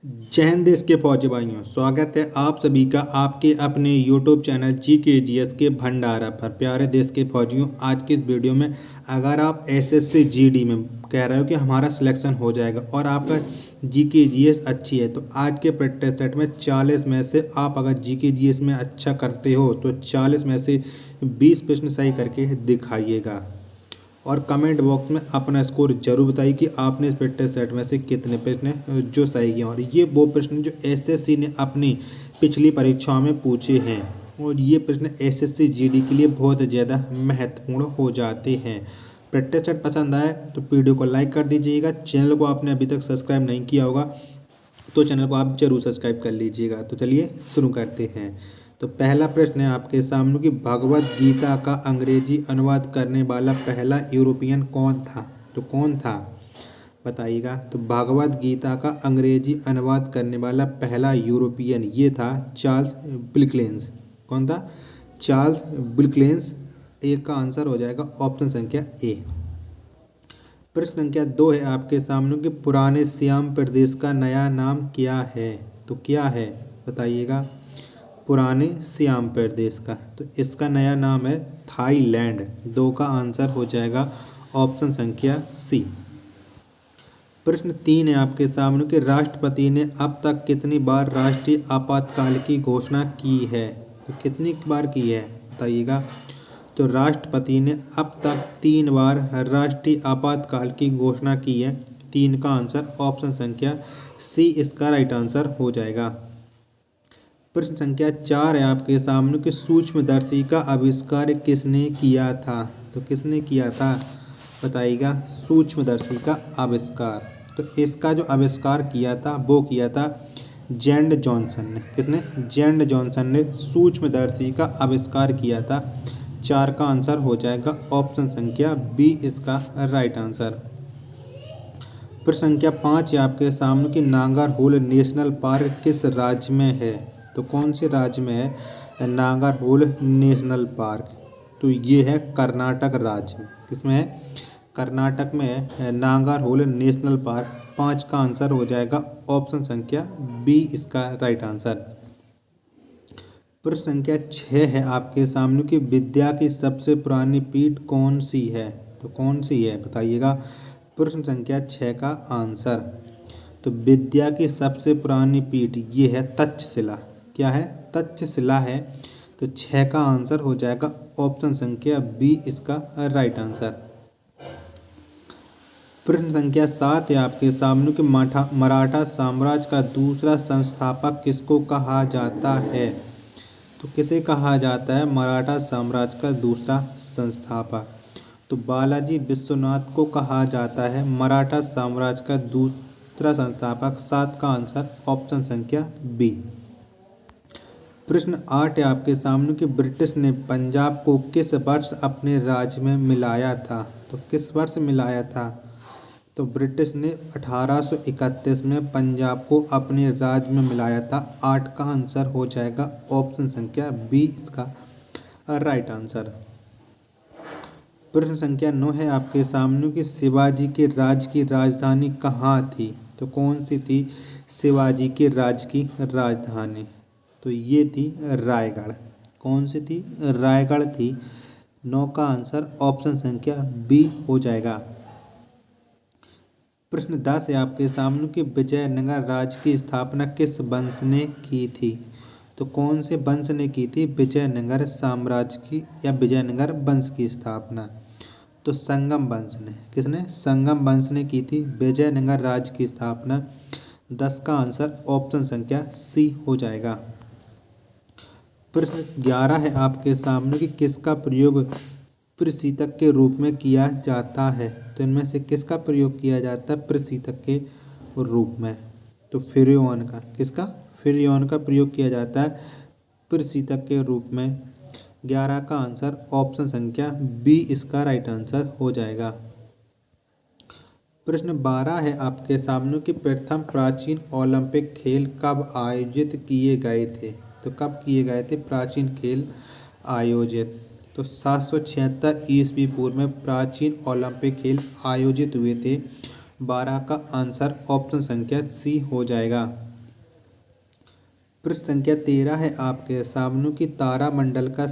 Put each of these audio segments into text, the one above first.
जय हिंद देश के फौजी भाइयों, स्वागत है आप सभी का आपके अपने YouTube चैनल GKGS के भंडारा पर। प्यारे देश के फौजियों, आज की इस वीडियो में अगर आप SSC GD में कह रहे हो कि हमारा सिलेक्शन हो जाएगा और आपका GKGS अच्छी है, तो आज के प्रैक्टिस सेट में 40 में से आप अगर GKGS में अच्छा करते हो तो 40 में से 20 प्रश्न सही करके दिखाइएगा और कमेंट बॉक्स में अपना स्कोर जरूर बताइए कि आपने इस प्रैक्टिस सेट में से कितने प्रश्न जो सही किए। और ये वो प्रश्न जो एसएससी ने अपनी पिछली परीक्षाओं में पूछे हैं और ये प्रश्न एसएससी जीडी के लिए बहुत ज़्यादा महत्वपूर्ण हो जाते हैं। प्रैक्टिस सेट पसंद आए तो वीडियो को लाइक कर दीजिएगा। चैनल को आपने अभी तक सब्सक्राइब नहीं किया होगा तो चैनल को आप जरूर सब्सक्राइब कर लीजिएगा। तो चलिए शुरू करते हैं। तो पहला प्रश्न है आपके सामने कि भगवत गीता का अंग्रेजी अनुवाद करने वाला पहला यूरोपियन कौन था? तो कौन था बताइएगा। तो भगवत गीता का अंग्रेजी अनुवाद करने वाला पहला यूरोपियन ये था चार्ल्स विल्किंस। कौन था? Charles Wilkins. एक का आंसर हो जाएगा ऑप्शन संख्या ए। प्रश्न संख्या 2 है आपके सामने कि पुराने सियाम प्रदेश का नया नाम क्या है? तो क्या है बताइएगा। पुराने सियाम प्रदेश का, तो इसका नया नाम है थाईलैंड। 2 का आंसर हो जाएगा ऑप्शन संख्या सी। प्रश्न 3 है आपके सामने कि राष्ट्रपति ने अब तक कितनी बार राष्ट्रीय आपातकाल की घोषणा की है? तो कितनी बार की है बताइएगा। तो राष्ट्रपति ने अब तक 3 बार राष्ट्रीय आपातकाल की घोषणा की है। 3 का आंसर ऑप्शन संख्या सी इसका राइट आंसर हो जाएगा। प्रश्न संख्या 4 है आपके सामने कि सूक्ष्मदर्शी का आविष्कार किसने किया था? तो किसने किया था बताइएगा। सूक्ष्मदर्शी का आविष्कार, तो इसका जो आविष्कार किया था वो किया था जेम्स जॉनसन ने। किसने? जेम्स जॉनसन ने सूक्ष्मदर्शी का आविष्कार किया था। 4 का आंसर हो जाएगा ऑप्शन संख्या बी इसका राइट आंसर। प्रश्न संख्या 5 है आपके सामने कि नागरहोल नेशनल पार्क किस राज्य में है? तो कौन से राज्य में है नागरहोल नेशनल पार्क? तो ये है कर्नाटक राज्य में। किसमें है? कर्नाटक में है नागरहोल नेशनल पार्क। 5 का आंसर हो जाएगा ऑप्शन संख्या बी इसका राइट आंसर। प्रश्न संख्या 6 है आपके सामने कि विद्या की सबसे पुरानी पीठ कौन सी है? तो कौन सी है बताइएगा। प्रश्न संख्या 6 का आंसर, तो विद्या की सबसे पुरानी पीठ ये है तक्षशिला। क्या है? तक्षशिला है। तो 6 का आंसर हो जाएगा ऑप्शन संख्या बी इसका राइट आंसर। प्रश्न संख्या 7 है आपके सामने कि मराठा साम्राज्य का दूसरा संस्थापक किसको कहा जाता है? तो किसे कहा जाता है मराठा साम्राज्य का दूसरा संस्थापक? तो बालाजी विश्वनाथ को कहा जाता है मराठा साम्राज्य का दूसरा संस्थापक। 7 का आंसर ऑप्शन संख्या बी। प्रश्न 8 है आपके सामने कि ब्रिटिश ने पंजाब को किस वर्ष अपने राज्य में मिलाया था? तो किस वर्ष मिलाया था? तो ब्रिटिश ने 1831 में पंजाब को अपने राज्य में मिलाया था। 8 का आंसर हो जाएगा ऑप्शन संख्या बी इसका राइट आंसर। प्रश्न संख्या 9 है आपके सामने कि शिवाजी के राज्य की राजधानी कहाँ थी? तो कौन सी थी शिवाजी के राज्य की राजधानी? तो ये थी रायगढ़। कौन सी थी? रायगढ़ थी। 9 का आंसर ऑप्शन संख्या बी हो जाएगा। प्रश्न 10 है आपके सामने कि विजयनगर राज्य की स्थापना किस वंश ने की थी? तो कौन से वंश ने की थी विजयनगर साम्राज्य की या विजयनगर वंश की स्थापना? तो संगम वंश ने। किसने? संगम वंश ने की थी विजयनगर राज्य की स्थापना। 10 का आंसर ऑप्शन संख्या सी हो जाएगा। प्रश्न 11 है आपके सामने कि किसका प्रयोग प्रशीतक के रूप में किया जाता है? तो इनमें से किसका प्रयोग किया जाता है प्रशीतक के रूप में? तो फ्रेयॉन का। किसका? फ्रेयॉन का प्रयोग किया जाता है प्रशीतक के रूप में। 11 का आंसर ऑप्शन संख्या बी इसका राइट आंसर हो जाएगा। प्रश्न 12 है आपके सामने कि प्रथम प्राचीन ओलंपिक खेल कब आयोजित किए गए थे? तो कब किए गए थे प्राचीन खेल आयोजित? तो 776 ईस्वी पूर्व में प्राचीन ओलंपिक खेल आयोजित हुए थे। 12 का आंसर ऑप्शन संख्या सी हो जाएगा। प्रश्न संख्या 13 है आपके सामने कि तारामंडल का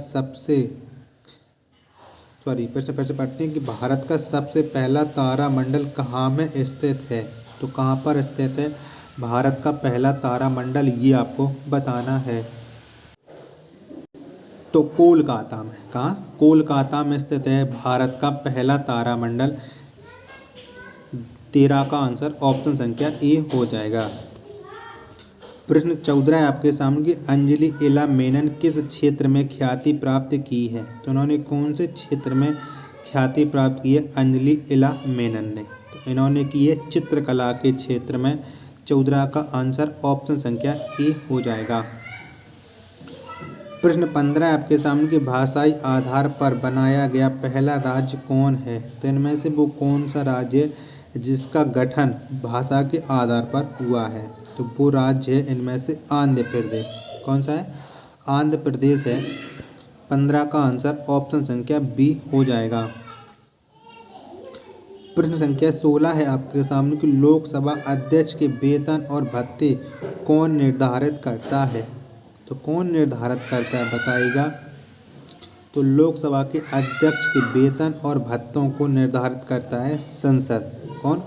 प्रश्न फिर से पढ़ते हैं कि भारत का सबसे पहला तारामंडल कहाँ में स्थित है। तो कहाँ पर स्थित है भारत का पहला तारामंडल, ये आपको बताना है। तो कोलकाता में, कहाँ, कोलकाता में स्थित है भारत का पहला तारामंडल। 13 का आंसर ऑप्शन संख्या ए हो जाएगा। प्रश्न 14 है आपके सामने कि अंजलि इला मेनन किस क्षेत्र में ख्याति प्राप्त की है। तो उन्होंने कौन से क्षेत्र में ख्याति प्राप्त की है अंजलि इला मेनन ने। तो इन्होंने की है चित्रकला के क्षेत्र में। 14 का आंसर ऑप्शन संख्या ए हो जाएगा। प्रश्न 15 आपके सामने कि भाषाई आधार पर बनाया गया पहला राज्य कौन है। तो इनमें से वो कौन सा राज्य है जिसका गठन भाषा के आधार पर हुआ है। तो वो राज्य है इनमें से आंध्र प्रदेश। कौन सा है, आंध्र प्रदेश है। 15 का आंसर ऑप्शन संख्या बी हो जाएगा। प्रश्न संख्या 16 है आपके सामने कि लोकसभा अध्यक्ष के वेतन और भत्ते कौन निर्धारित करता है। तो कौन निर्धारित करता है बताइएगा। तो लोकसभा के अध्यक्ष के वेतन और भत्तों को निर्धारित करता है संसद। कौन,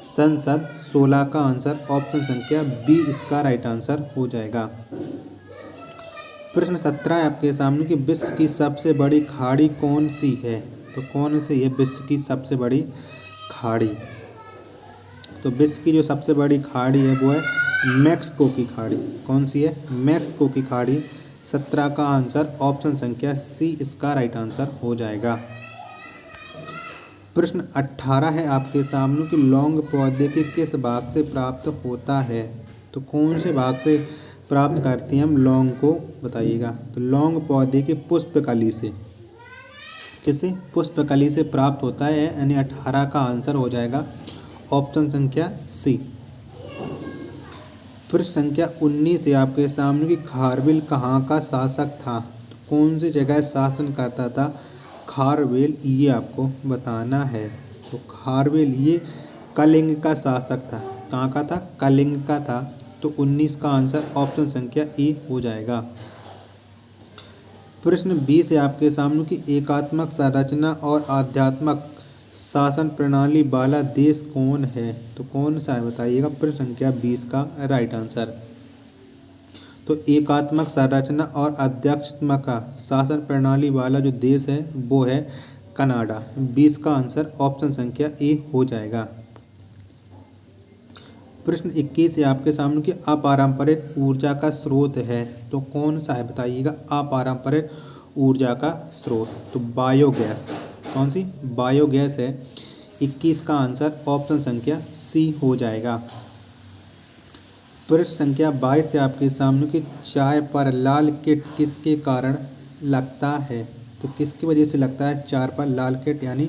संसद। 16 का आंसर ऑप्शन संख्या बी इसका राइट आंसर हो जाएगा। प्रश्न 17 है आपके सामने कि विश्व की सबसे बड़ी खाड़ी कौन सी है। तो कौन सी है विश्व की सबसे बड़ी खाड़ी। तो विश्व की जो सबसे बड़ी खाड़ी है वो है मैक्सिको की खाड़ी। कौन सी है, मैक्सिको की खाड़ी। 17 का आंसर ऑप्शन संख्या सी इसका राइट आंसर हो जाएगा। प्रश्न 18 है आपके सामने कि लौंग पौधे के किस भाग से प्राप्त होता है। तो कौन से भाग से प्राप्त करते हैं हम लौंग को बताइएगा। तो लौंग पौधे के पुष्पकली से, किसे, पुष्पकली से प्राप्त होता है, यानी 18 का आंसर हो जाएगा ऑप्शन संख्या सी। प्रश्न संख्या 19 है आपके सामने कि खारवेल कहाँ का शासक था। तो कौन सी जगह शासन करता था खारवेल, ये आपको बताना है। तो खारवेल ये कलिंग का शासक था। कहाँ का था, कलिंग का था। तो 19 का आंसर ऑप्शन संख्या ए हो जाएगा। प्रश्न 20 है आपके सामने कि एकात्मक संरचना और आध्यात्मक शासन प्रणाली वाला देश कौन है। तो कौन सा है बताइएगा। प्रश्न संख्या 20 का राइट आंसर। तो एकात्मक संरचना और अध्यात्मक शासन प्रणाली वाला जो देश है वो है कनाडा। 20 का आंसर ऑप्शन संख्या ए हो जाएगा। प्रश्न 21 है आपके सामने कि अपारंपरिक ऊर्जा का स्रोत है। तो कौन सा है बताइएगा अपारंपरिक ऊर्जा का स्रोत। तो बायोगैस। कौन सी, बायोगैस है। 21 का आंसर ऑप्शन संख्या सी हो जाएगा। प्रश्न संख्या 22 से आपके सामने कि चाय पर लाल किट किसके कारण लगता है। तो किसकी वजह से लगता है चाय पर लाल किट यानी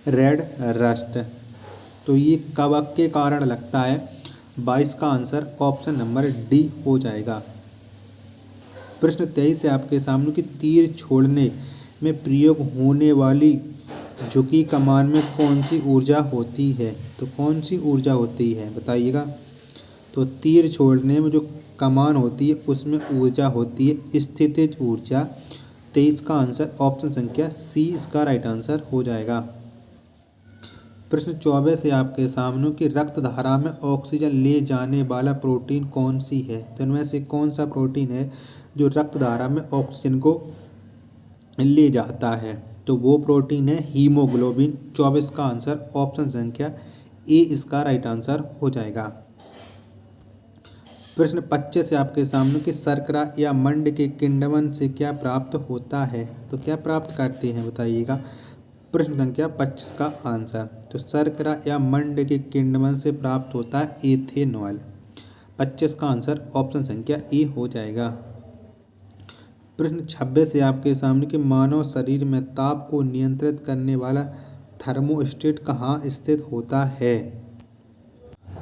रेड रस्ट। तो ये कवक के कारण लगता है। 22 का आंसर ऑप्शन नंबर डी हो जाएगा। प्रश्न 23 से आपके सामने कि तीर छोड़ने में प्रयोग होने वाली झुकी कमान में कौन सी ऊर्जा होती है। तो कौन सी ऊर्जा होती है बताइएगा। तो तीर छोड़ने में जो कमान होती है उसमें ऊर्जा होती है स्थितिज ऊर्जा। 23 का आंसर ऑप्शन संख्या सी इसका राइट आंसर हो जाएगा। प्रश्न 24 है आपके सामने कि रक्त धारा में ऑक्सीजन ले जाने वाला प्रोटीन कौन सी है। तो इनमें से कौन सा प्रोटीन है जो रक्त धारा में ऑक्सीजन को ले जाता है। तो वो प्रोटीन है हीमोग्लोबिन। 24 का आंसर ऑप्शन संख्या ए इसका राइट आंसर हो जाएगा। प्रश्न 25 से आपके सामने कि शर्करा या मंड के किण्वन से क्या प्राप्त होता है। तो क्या प्राप्त करते हैं बताइएगा। प्रश्न संख्या 25 का आंसर। तो शर्करा या मंड के किण्वन से प्राप्त होता है एथेनॉल। 25 का आंसर ऑप्शन संख्या ए हो जाएगा। प्रश्न 26 से आपके सामने कि मानव शरीर में ताप को नियंत्रित करने वाला थर्मोस्टेट कहाँ स्थित होता है।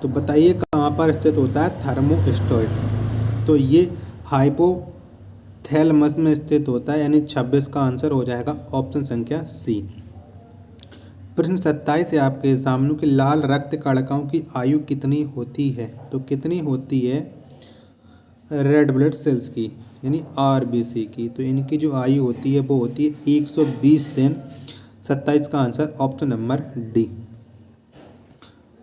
तो बताइए कहाँ पर स्थित होता है थर्मोस्टेट। तो ये हाइपोथैलेमस में स्थित होता है, यानी 26 का आंसर हो जाएगा ऑप्शन संख्या सी। प्रश्न 27 है आपके सामने कि लाल रक्त कणिकाओं की आयु कितनी होती है। तो कितनी होती है रेड ब्लड सेल्स की यानी आरबीसी की। तो इनकी जो आयु होती है वो होती है 120 दिन। 27 का आंसर ऑप्शन नंबर डी।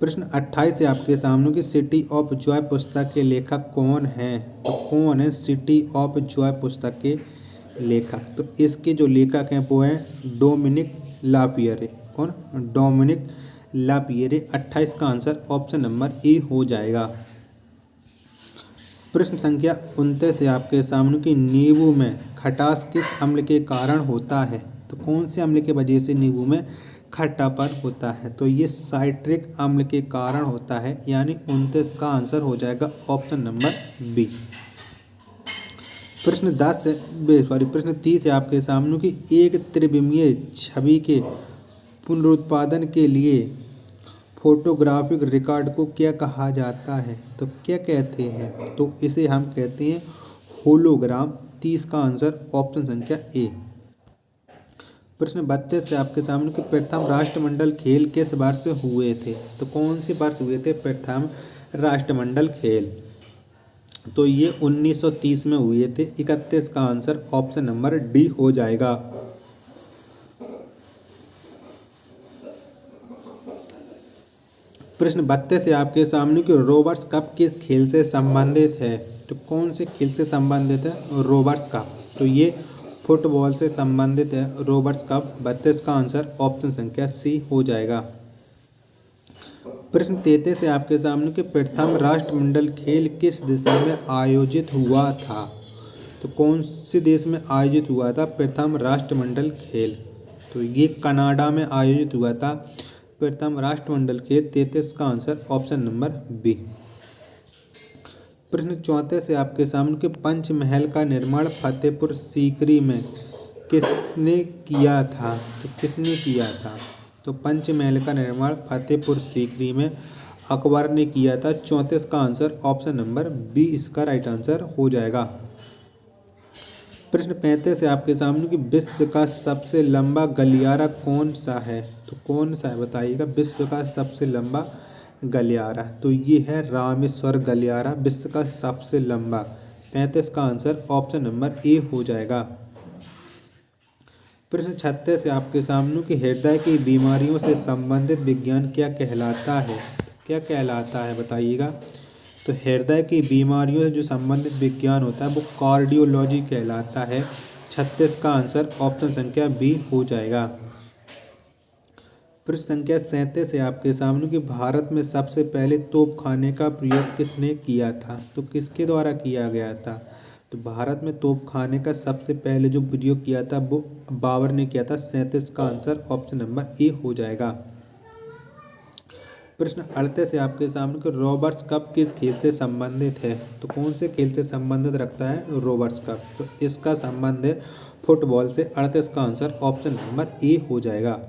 प्रश्न 28 से आपके सामने की सिटी ऑफ जॉय पुस्तक के लेखक कौन हैं? तो कौन है सिटी ऑफ जॉय पुस्तक के लेखक? तो इसके जो लेखक हैं वो हैं डोमिनिक लापियरे। कौन? Dominique Lapierre. 28 का आंसर ऑप्शन नंबर ए हो जाएगा। प्रश्न संख्या 29 से आपके सामने की नींबू में खटास किस अम्ल के कारण होता है? तो कौन से अम्ल की वजह से नींबू में खट्टापन होता है? तो ये साइट्रिक अम्ल के कारण होता है, यानी 29 का आंसर हो जाएगा ऑप्शन नंबर बी। प्रश्न 30 है आपके सामने की एक त्रिविमीय छवि के पुनरुत्पादन के लिए फोटोग्राफिक रिकॉर्ड को क्या कहा जाता है? तो क्या कहते हैं? तो इसे हम कहते हैं होलोग्राम। 30 का आंसर ऑप्शन संख्या ए। प्रश्न 32 से आपके सामने के प्रथम राष्ट्रमंडल खेल किस वर्ष हुए थे? तो कौन से वर्ष हुए थे प्रथम राष्ट्रमंडल खेल? तो ये 1930 में हुए थे। 31 का आंसर ऑप्शन नंबर डी हो जाएगा। प्रश्न 32 से आपके सामने की रोबर्ट्स कप किस खेल से संबंधित है? तो कौन से खेल से संबंधित है रोबर्ट्स कप? तो ये फुटबॉल से संबंधित है रोबर्ट्स कप। 32 का आंसर ऑप्शन संख्या सी हो जाएगा। प्रश्न 33 से आपके सामने के प्रथम राष्ट्रमंडल खेल किस देश में आयोजित हुआ था? तो कौन से देश में आयोजित हुआ था प्रथम राष्ट्रमंडल खेल? तो ये कनाडा में आयोजित हुआ था प्रथम राष्ट्रमंडल खेल। 33 का आंसर ऑप्शन नंबर बी। प्रश्न 34 से आपके सामने के पंचमहल का निर्माण फतेहपुर सीकरी में किसने किया था? तो किसने किया था? तो पंचमहल का निर्माण फतेहपुर सीकरी में अकबर ने किया था। 34 का आंसर ऑप्शन नंबर बी इसका राइट आंसर हो जाएगा। प्रश्न 35 से आपके सामने कि विश्व का सबसे लंबा गलियारा कौन सा है? तो कौन सा है बताइएगा विश्व का सबसे लंबा गलियारा? तो ये है रामेश्वर गलियारा, विश्व का सबसे लंबा। 35 का आंसर ऑप्शन नंबर ए हो जाएगा। प्रश्न 36 से आपके सामने कि हृदय की बीमारियों से संबंधित विज्ञान क्या कहलाता है? क्या कहलाता है बताइएगा। तो हृदय की बीमारियों से जो संबंधित विज्ञान होता है वो कार्डियोलॉजी कहलाता है। 36 का आंसर ऑप्शन संख्या बी हो जाएगा। प्रश्न संख्या 37 से आपके सामने कि भारत में सबसे पहले तोपखाने का प्रयोग किसने किया था? तो किसके द्वारा किया गया था? तो भारत में तोपखाने का सबसे पहले जो प्रयोग किया था वो बाबर ने किया था। 37 का आंसर ऑप्शन नंबर ए हो जाएगा। प्रश्न 38 से आपके सामने कि रॉबर्ट्स कप किस खेल से संबंधित है? तो कौन से खेल से संबंधित रखता है रॉबर्ट्स कप? तो इसका संबंध है फुटबॉल से। 38 का आंसर ऑप्शन नंबर ए हो जाएगा।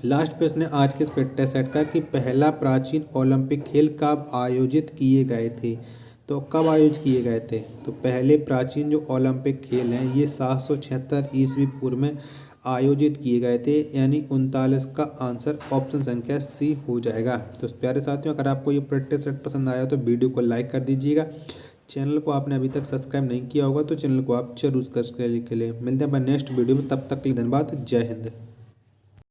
लास्ट प्रश्न है आज के इस प्रैक्टिस सेट का कि पहला प्राचीन ओलंपिक खेल कब आयोजित किए गए थे? तो कब आयोजित किए गए थे? तो पहले प्राचीन जो ओलंपिक खेल हैं ये 776 ईस्वी पूर्व में आयोजित किए गए थे, यानी 39 का आंसर ऑप्शन संख्या सी हो जाएगा। तो प्यारे साथियों, अगर आपको ये प्रैक्टिस सेट पसंद आया तो वीडियो को लाइक कर दीजिएगा। चैनल को आपने अभी तक सब्सक्राइब नहीं किया होगा तो चैनल को आप जरूर सब्सक्राइब के लिए मिलते हैं नेक्स्ट वीडियो में। तब तक के लिए धन्यवाद। जय हिंद।